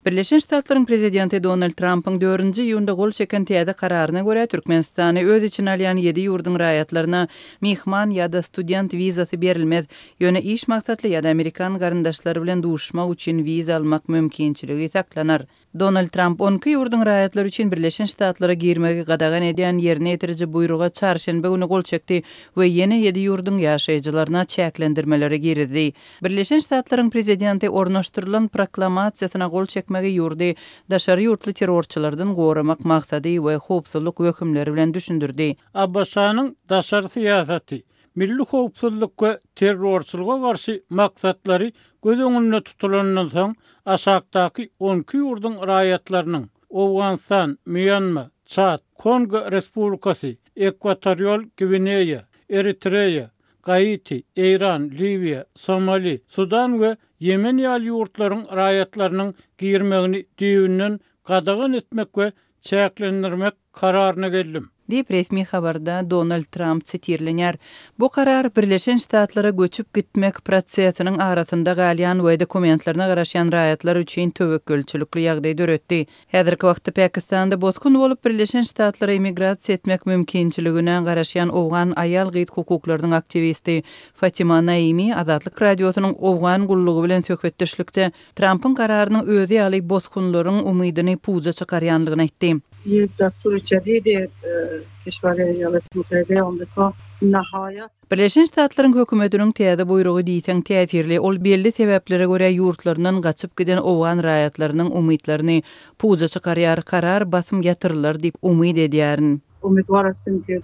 Birleşen Ştatlaryň prezidenti Donald Trump'yň 4-nji ýylda gol çeken täze kararyna görä Türkmenistany öz için alýan 7 ýurdun raýatlaryna mihman ýa-da student wizasy berilmez. Ýöne iş maksatly ýa-da Amerikan garyndaşlary bilen duşmak üçin wiza almak mümkinçiligi saklanar. Donald Trump 12 ýurdun raýatlary üçin Birleşen Ştatlara girmegi gadagan edýän ýerine ýetiriji buyruga çarşenbe güni gol çekdi we ýene 7 ýurdun ýaşaýjylaryna çäklendirmeleri girdi. Birleşen Ştatlaryň prezidenti ornaşdyrylan proklamasiýasyna gol çekmegi ýurdy daşary ýurtly terrorçylardan goramak maksady we howpsuzlyk hökümleri bilen düşündirdi. Abbasanyň daşary siýasaty, milli howpsuzlyk we terrorçylyga garşy maksatlary göz öňünde tutulandan soň aşakdaky 12 ýurdun raýatlarynyň Awganistan, Myanmar, Çad, Kongo Respublikasy, Ekwatorial Gvineya, Eritreya, Haiti, İran, Libya, Somali, Sudan we Yemen ýaly ýurtlaryň raýatlarynyň girmegini düýünden gadagan etmek we çäklendirmek kararyna geldim. Diýip resmi habarda Donald Trump sitirlenýär. Bu karar Birleşen Ştatlara göçüp gitmek prosesiniň arasynda galýan we dokumentlaryna garaşan raýatlar üçin töwekkülçilikli ýagdaý döretdi. Häzirki wagtda Pakistanda bozgun bolup Birleşen Ştatlara immigrasiýa etmek mümkinçiligine garaşan owgan aýal gyýt hukuklarynyň aktivisti Fatima Naimi Azatlyk radiosynyň owgan gullugy bilen söhbetdeşlikde Trump'yň kararynyň özü ýaly bozgunlaryň umydyny puza çykarýanlygyny aýtdy. ये दस्तूर जदीद कश्वर एयाlet Mütehide Amerika nihayet Birleşen Ştatlaryň hökümetiniň täze buyrugy diýsen täsirli ol belli sebeplere görä ýurtlaryndan gaçyp giden owgan raýatlarynyň umytlaryny puza çykarýar karar basym ýatyrylar diýip umyd edýärin. امیدوار هستیم که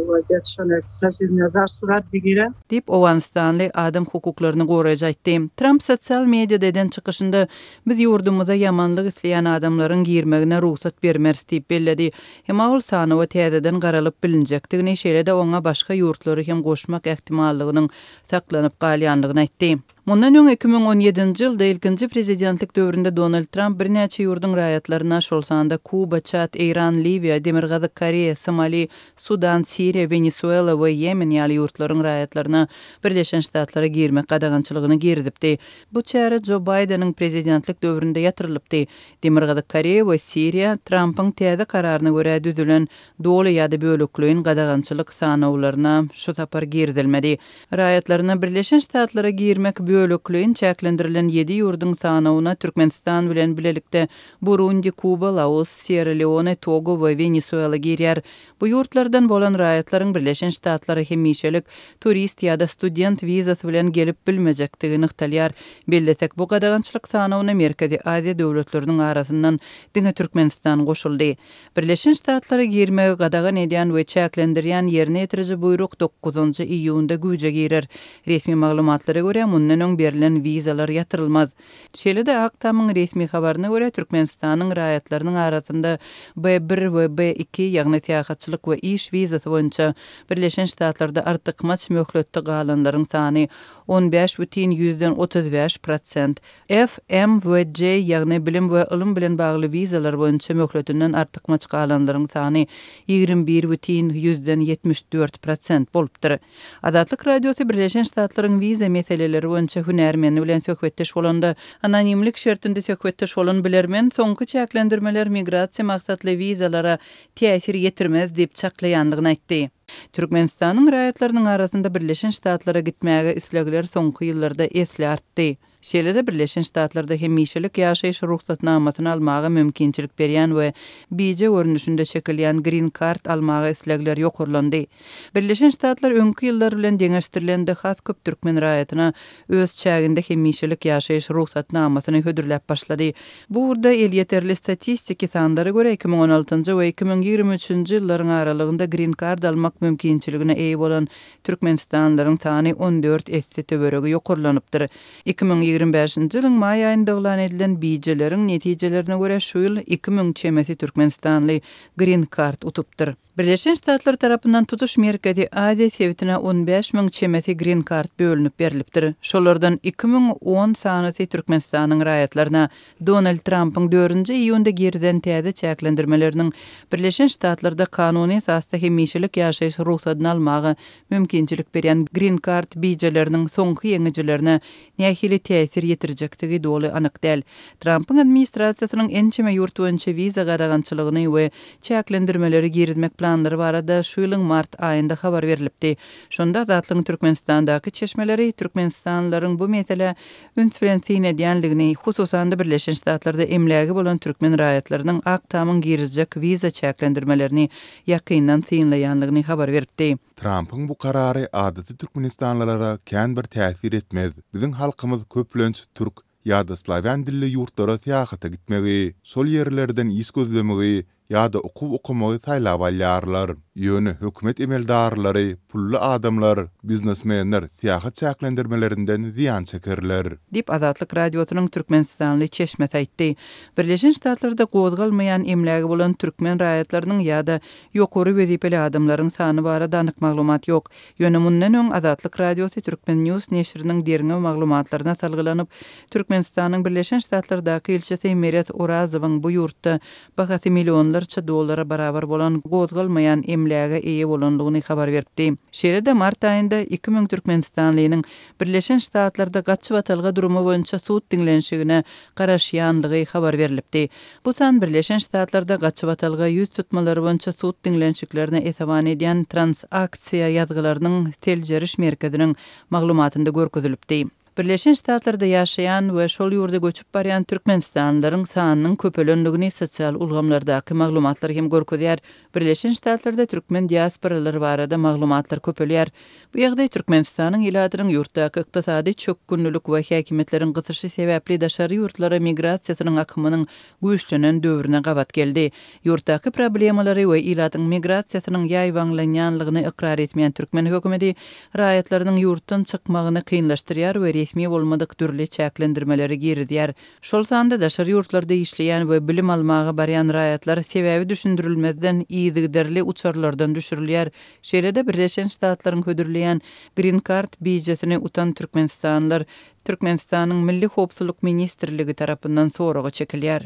وضعیتشان تجدید نظر صورت بگیره. Dip Awganistanly adam hukuklaryny goraýaýdy. Trump sosial mediada eden çykyşynda biz ýurdumyza ýamanlyk isleýän adamlaryň girmegine ruhsat bermez diýip belledi. Hem ol sany we täzeden garalyp bilinjekdigini şeýle-de oňa başga ýurtlary hem goşmak ähtimallygynyň saklanyp galýanlygyny aýtdy. Mundan öň 2017-nji ýylda ilkinji prezidentlik döwründe Donald Trump bir näçe ýurdun raýatlaryna şolsanda Kuba, Çad, İran, Libya, Demirgazy Koreýa, Somali, Sudan, Siriýa, Venezuela we Yemen ýaly ýurtlaryň raýatlaryna Birleşen Ştatlara girmek gadagançylygyny girdipdi. Bu çäre Joe Biden'in prezidentlik döwründe ýatyrylypdy. Demirgazy Koreýa we Siriýa Trump'yň täze kararyna görä düzülen doly ýa-da bölüklüğin gadagançylyk sanawlaryna şu tapar girdilmedi. Raýatlaryna Birleşen Ştatlara girmek bölüklüğin çäklendirilen 7 ýurdun sanawyna Türkmenistan bilen bilelikde Burundi, Kuba, Laos, Sierra Leone, Togo we Venezuela girýär. Bu ýurtlardan bolan raýatlaryň Birleşen Ştatlara hemişelik turist ýa-da student wizasy bilen gelip bilmejekdigini ykdalýar. Belletek bu gadagançylyk sanawyna Merkezi Aziýa döwletleriniň arasyndan diňe Türkmenistan goşuldy. Birleşen Ştatlara girmegi gadagan edýän we çäklendirýän ýerine ýetiriji buyruk 9-njy iýunda güýje girer. Resmi maglumatlara görä mundan öň berilen wizalar ýatyrylmaz. Şeýle-de Aktamyň resmi habaryna görä Türkmenistanyň raýatlarynyň arasynda B1 we B2 ýagny täýatçylyk we iş wizasy boýunça Birleşen Ştatlarda artykmaç möhletde galanlaryň sany 15,35%. F, M we J ýagny bilim we ilm bilen bagly wizalar boýunça möhletinden artykmaç galanlaryň sany 21,74% bolupdyr. Azatlyk radiosu Birleşen Ştatlaryň wiza meseleleri boýunça hünärmeni bilen söhbetdeş bolanda anonimlik şertinde söhbetdeş bolan bilermen soňky çäklendirmeler migrasiýa maksatly wizalara täsir ýetirmez diýip çaklaýanlygyny aýtdy. Türkmenistanyň raýatlarynyň arasynda Birleşen Ştatlara gitmäge islegler soňky ýyllarda esli artdy. Şeýle-de Birleşen Ştatlarda hemişelik ýaşaýyş ruhsatnamasyny almaga mümkinçilik berýän we bize görnüşinde çekilýän green card almaga islegler ýokurlandy. Birleşen Ştatlar öňki ýyllar bilen deňeşdirilen has köp türkmen raýatyna öz çäginde hemişelik ýaşaýyş ruhsatnamasyny hödürläp başlady. Bu urda el ýeterli statistiki sanlara görä 2016-njy we 2023-nji ýyllaryň aralygynda green card almak mümkinçiligine eýe bolan türkmenistanlaryň sany 14 esli töweregi ýokurlanypdyr. 2025-nji ýylyň may aýynda elan edilen bijeleriň netijelerine görä şu ýyl 2000 çemesi Türkmenistanly green card utupdyr. Birleşen Ştatlar tarapyndan tutuş merkezi Aziya sebitine 15.000 çemeti green card bölünüp berilipdir. Şolardan 2010 sanatı Türkmenistanyň raýatlaryna Donald Trump'ın 4-nji iýunda geriden täze çäklendirmeleriniň Birleşen Ştatlarda kanuny esasda hemişelik ýaşaýyş ruhsatyny almagy mümkinçilik berýän green card bijeleriniň soňky ýeňijilerine nähili täsir ýetirjektigi doly anyk däl. Trump'ın administrasiýasynyň ençeme ýurt boýunça viza garagançylygyny we çäklendirmeleri girizmek planları barada şu ýylyň mart aýynda habar berilipdi. Şonda zatlyň Türkmenistandaky çeşmeleri Türkmenistanlylaryň bu mesele influensiýine edýänligini, hususan da Birleşen Ştatlarda emlägi bolan türkmen raýatlarynyň aktamyň girizjek viza çäklendirmelerini ýakyndan synlaýanlygyny habar beripdi. Trump'ın bu karary adaty Türkmenistanlylara kän bir täsir etmez. Biziň halkymyz köplenç türk ýa-da slawian dilli ýurtlara tähata gitmegi, sol ýerlerden is gözlemegi ýa-da okumagy taýlap alýarlar. Ýöne hökümet emeldarlary, pully adamlar, biznesmenler tähat çäklendirmelerinden ziýan çekerler. Dip Azatlyk radiosynyň Türkmenistanly çeşme aýtdy. Birleşen Ştatlarda gozgalmaýan emlägi bolan türkmen raýatlarynyň ýa-da ýokary wezipeli adamlaryň sany barada anyk maglumat ýok. Ýöne mundan öň Azatlyk radiosy Türkmen News neşriniň derňe maglumatlaryna salgylanyp, Türkmenistanyň Birleşen Ştatlardaky ilçesi Meret Orazowyň bu ýurtda bahasy millionlarça dollara barabar bolan gozgalmaýan emläge eýe bolanlygyny habar berdi. Şeýle-de mart aýynda 2000 Türkmenistanlynyň Birleşen Ştatlarda gaçyp atylgy durumy boýunça suud diňlenşigine garaşýanlygy habar berilipdi. Bu san Birleşen Ştatlarda gaçyp atylgy ýüz tutmalary boýunça suud diňlenşiklerini esaban edýän transaksiýa ýazgylarynyň teljeriş merkeziniň maglumatynda görkezilipdi. Birleşen Ştatlarda ýaşaýan we şol ýurda göçüp barýan türkmenistanlylaryň sanynyň köpelendigini sosial ulgamlardaky maglumatlar hem görkezýär. Birleşen Ştatlarda türkmen diasporalary barada maglumatlar köpelýär. Bu ýagdaý Türkmenistanyň ýyladyryň ýurtdaky ykdysady çökkünlük we häkimetleriň gysyşy sebäpli daşary ýurtlara migrasiýasynyň akymynyň güýçlenen döwrüne gabat geldi. Ýurtdaky problemalary we ýyladyň migrasiýasynyň ýaýwanlanýanlygyny ikrar etmeýän türkmen hökümeti raýatlarynyň ýurtdan çykmagyny kynlaşdyrýar we resmi bolmadyk türli çäklendirmeleri girdýär. Şol sanda daşary ýurtlarda işleýän we bilim almagy barýan raýatlar sebäbi düşündirilmezden ýygyderli uçarlardan düşürilýär. Şeýle-de Birleşen Ştatlaryň hödürleýän Green Card bijesini utan Türkmenistanlylar Türkmenistanyň Milli Howpsuzlyk Ministrligi tarapyndan soraga çekilýär.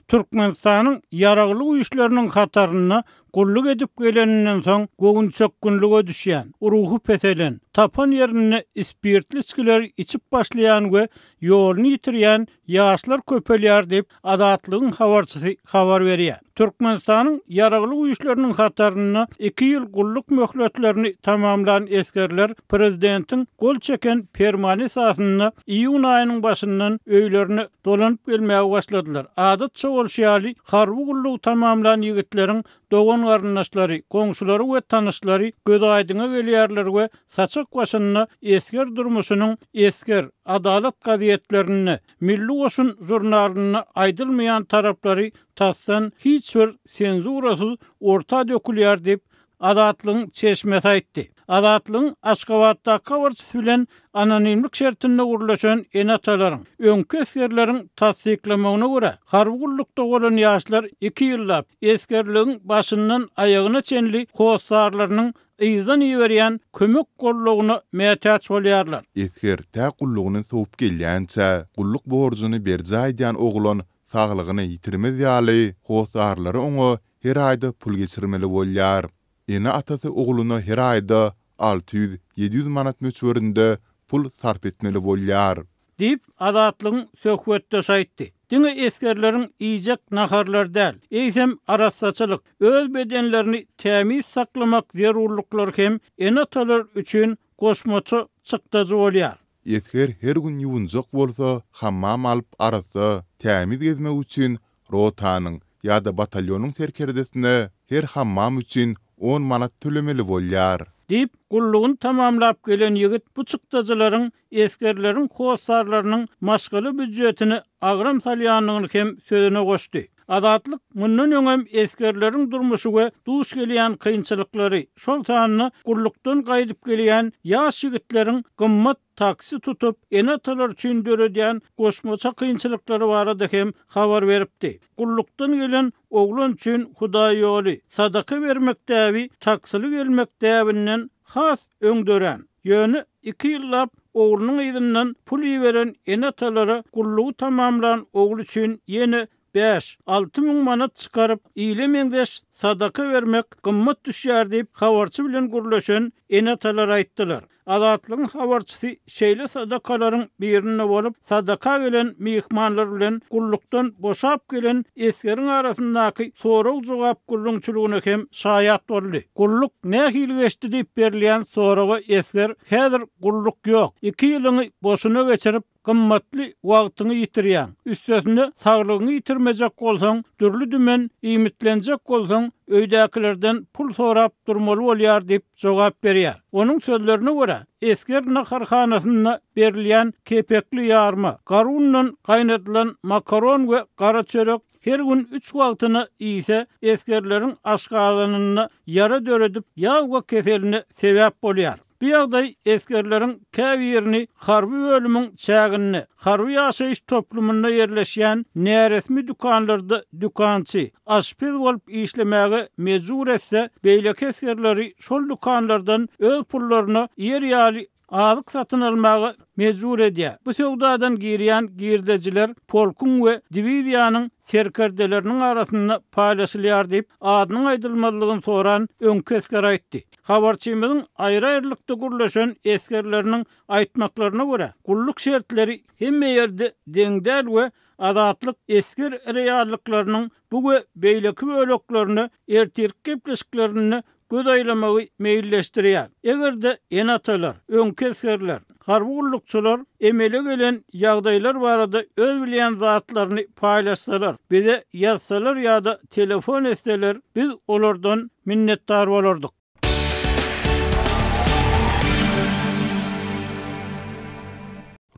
Türkmenistanyň ýaragly güýçleriniň hataryna gulluk edip geleninden soň gogun çökkünlüge düşýän, ruhy peselen, tapan ýerine ispirtli içkiler içip başlayan we ýoluny ýitirýän ýaşlar köpelýär dip Azatlygyň habarçysy habar berýär. Türkmenistanyň ýaragly güýçleriniň hataryna 2 ýyl gulluk möhletlerini tamamlayan eskerler prezidentiň gol çeken fermany esasyna iýun aýynyň başyndan öýlerine dolanyp gelmäge başladylar. Adatça bolşýaly harby gulluk tamamlayan ýigitleriň dogan garyndaşlary, goňşulary we tanışlary göz aýdyna gelýärler we saçak başyna esker durmuşynyň esker adalet gaziýetlerini, Milli Goşun jurnalyny aýdylmaýan taraplary tassan hiç bir senzurasyz orta dökülýär dip Azatlygyň çeşmesi aýtdy. Azatlygyň Aşgabatda habarçysy bilen anonimlik şertinde gurulýan enatalaryň öňkü eskerleriň tasdiklamagyna görä harby gullukda bolan ýaşlar 2 ýyllap eskerligiň başyndan aýagyna çenli howsarlarynyň ýyzdan ýeberýän kömek gollugyna mätäç bolýarlar. Esker tä gullugyny soňup gelýänçä gulluk borjyny berjä edýän oglan saglygyny ýitirmez ýaly howsarlary oňa her aýda pul geçirmeli bolýar. Ene atasy ogluny her aýda 600-700 manat möçberinde pul sarp etmeli bolýar. Dip Azatlygyň söhbetde aýtdy. Diňe eskerleriň iýjek naharlar däl, eýsem arassaçylyk, öz bedenlerini tämiz saklamak zerurlyklary hem enatalar üçin goşmaçy çykdagy bolýar. Esker her gün ýuwunjak bolsa, hammam alyp arasa tämiz gezmek üçin rotanyň ýa-da batalýonyň terkeredesine her hammam üçin 10 manat tölemeli bolýar. Dip gullugyny tamamlap gelen ýigit bu çykdagylaryň eskerleriň howsarlarynyň maşgaly büdjetini agram salýanlygyny hem sözüne goşdy. Adatlyk mundan öňem eskerleriň durmuşy we duş gelýän kynçylyklary, şol tanyny gullukdan gaýdyp gelýän ýaş ýigitleriň gymmat taksi tutup enatalar üçin döredýän goşmaça kynçylyklary barada hem habar beripdi. Gullukdan gelen oglan üçin Hudaý ýoly sadaka bermek däbi taksily gelmek däbinden has öňdören. Ýöne 2 ýyllap oglunyň ýygynyň pul ýiberen enatalara gullugy tamamlan oglu üçin ýene 5-6 müň manat çykaryp ýyly meňdeş sadaka bermek gymmat düşýär diýip habarçy bilen gurlaşan enatalar aýtdylar. Adatlygyň habarçysy şeýle sadakalaryň birine bolup sadaka gelen mihmanlar bilen gullukdan boşap gelen eskeriň arasyndaky soraw jogap gulluňçylygyna hem şaýat boldy. Gulluk nähili geçdi diýip berilýän sorawa esker häzir gulluk ýok. 2 ýylyny boşuna geçirip gymmatly wagtyny ýitirýän. Üstesinde saglygyny ýitirmejek bolsaň, dürli dümen iýmitlenjek bolsaň, öýdäkilerden pul sorap durmaly bolýar diýip jogap berýär. Onuň sözlerine görä, esker naharhanasynda berilýän kepekli ýarma, garundan gaýnatylan makaron we gara çörek her gün 3 wagtyny ýese eskerleriň aşgazanyna ýara döredip ýağ keseline sebäp bolýar. Bu ýagdaý eskerleriň käbirini harby bölümüň çägini, harby ýaşaýyş toplumunda ýerleşýän näresmi dukanlarda dukançy, aşpez bolup işlemäge mejbur etse, beýleki eskerleri şol dukanlardan öz pullaryny ýer-ýaly azyk satyn almagy mejbur edýär. Bu sowdadan girýän girdejiler polkun we diviziýanyň serkerdeleriniň arasynda paýlaşylýar diýip adynyň aýdylmalygyny soran öňki esker aýtdy. Habarçymyzyň aýry-aýrylykda gurlaşan eskerleriniň aýtmaklaryna görä, gulluk şertleri hemme ýerde deňdäl we adatlyk esker reallyklarynyň bu we beýleki böleklerini ertirk gepleşiklerini göz aýlamagy meýilleşdirýär. Egerde enatalar, öňki eskerler, harby gullukçylar emele gelen ýagdaýlar barada öz bilýän zatlaryny paýlaşsalar, bize ýazsalar ýa-da telefon etseler, biz olardan minnetdar bolardyk.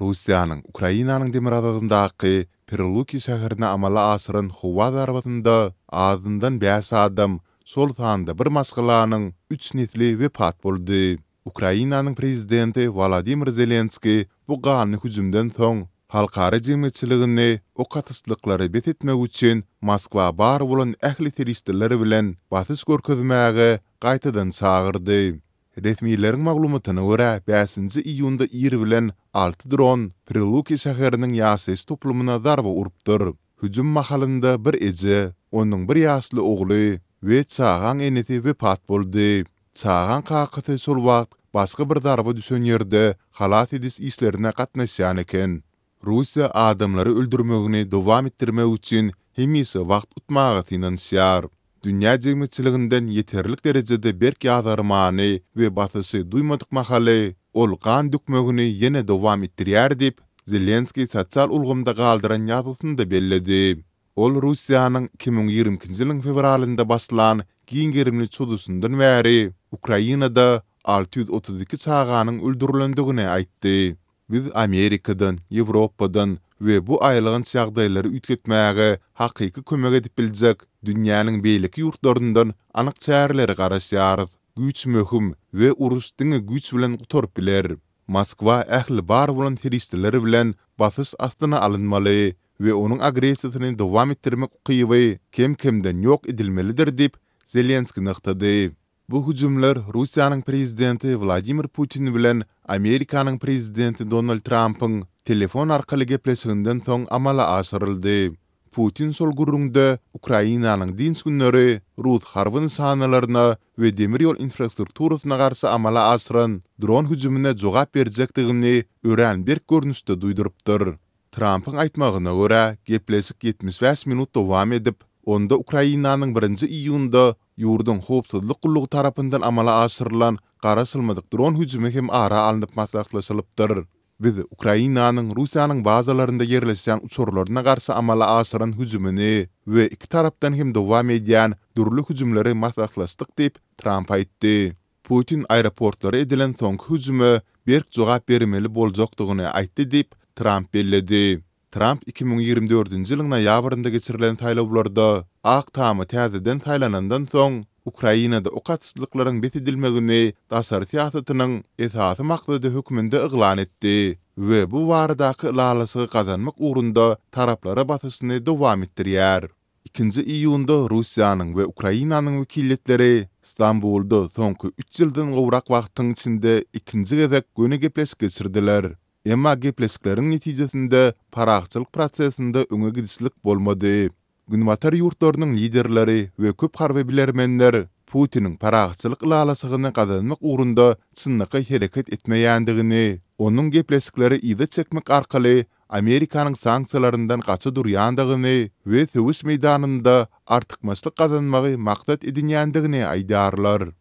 Russiýanyň Ukrainanyň demir adagyndaky Perluki şäherine amala asyryň howa darbatynda adyndan 5 adam sol tanda bir maskalanyň 3 netli wepat boldy. Ukrainanyň prezidenti Volodymyr Zelenski bu gany hüjümden soň halkara jemgyýetçiligini o katyslyklary bet etmek üçin Moskwa bar bolan ähli terroristler bilen batys görkezmäge gaýtadan çağırdy. Resmiýetleriň maglumatyna görä 5-nji iýunda ýer bilen 6 dron Perluki şäheriniň ýaşaýyş toplumuna darba urupdyr. Hüjüm mahalynda bir eje, onuň bir ýaşly ogly we çağan eneti wepat boldy. Çağan kakasy şol wagt başga bir darba düşen ýerde halat edis işlerine gatnaşýan eken. Russiýa adamlary öldürmegini dowam etdirmek üçin hemise wagt utmagy tynanýar. Dünýä jemgyýetçiliginden ýeterlik derejede berk ýazarmany we batysy duýmadyk mahaly ol gan dükmegini ýene dowam etdirýär diýip Zelenski sosial ulgamda galdyran ýazgysynda belledi. Ol Russiýanyň 2020-nji ýylyň fevralynda başlan giňgerimli çudusyndan bäri Ukrainada 632 çağanyň öldürilendigini aýtdy. Biz Amerikadan, Ýewropadan we bu aýlygyn çagdaýlary üýtgetmäge hakyky kömek edip biljek dünýäniň beýleki ýurtlaryndan anyk çäreleri garaşýarys. Güç möhüm we uruş diňe güç bilen gutarp biler. Moskwa ähli bar bolan terroristler bilen basys astyna alynmaly we onuň agresiýasyny dowam etdirmek ukyby kem-kemden ýok edilmelidir diýip Zelenski naktady. Bu hüjümler Russiýanyň prezidenti Vladimir Putin bilen Amerikanyň prezidenti Donald Trump'yň telefon arkaly gepleşiginden soň amala aşyryldy. Putin sol gurrunda Ukrainanyň dins günleri Rus harby sanalaryna we demir ýol infrastrukturasyna garşy amala aşyran dron hüjümine jogap berjekdigini ören bir görnüşde duýdurypdyr. Trump'yň aýtmagyna görä, gepleşik 75 minut dowam edip, onda Ukrainanyň 1-nji iýunda ýurdun howpsuzlyk gullugy tarapyndan amala aşyrylan garasylmadyk dron hüjümi hem ara alınıp maslahatlaşylypdyr. Biz Ukrainanyň Russiýanyň bazalarynda ýerleşýän uçurlaryna garşy amala aşyran hüjümini we iki tarapdan hem dowam edýän durly hüjümleri maslahatlaşdyk diýip Trump aýtdy. Putin aeroportlary edilen soňky hüjüme berk jogap bermeli boljakdygyny aýtdy diýip Trump belledi. Trump 2024-nji ýylyň noýabrynda geçirilen taýlawlarda ak tamy täzeden taýlanandan soň Ukrainada o gatsızlyklaryň betidilmegini dasar teatratynyň esasy maksady höküminde yglan etdi we bu waradaky lalasy gazanmak uğrunda taraplara batysyny dowam etdirýär. 2 iyunda Russiýanyň we Ukrainanyň wekilletleri Stambulda soňky 3 ýyldan gowrak wagtyň içinde ikinji gezek göne gepleşik geçirdiler. Emma gepleşikleriň netijesinde paragçylyk prosesinde öňe gidişlik bolmady. Günwatar ýurtlarynyň liderleri we köp harby bilermenler Putiniň paragçylyk lalasygyny gazanmak uğrunda çynnyky hereket etmeýändigini, onuň gepleşikleri ýyda çekmek arkaly Amerikanyň sanksiýalaryndan gaça durýandygyny we söwüş meýdanynda artykmaçlyk gazanmagy maksat edinýändigini aýdarlar.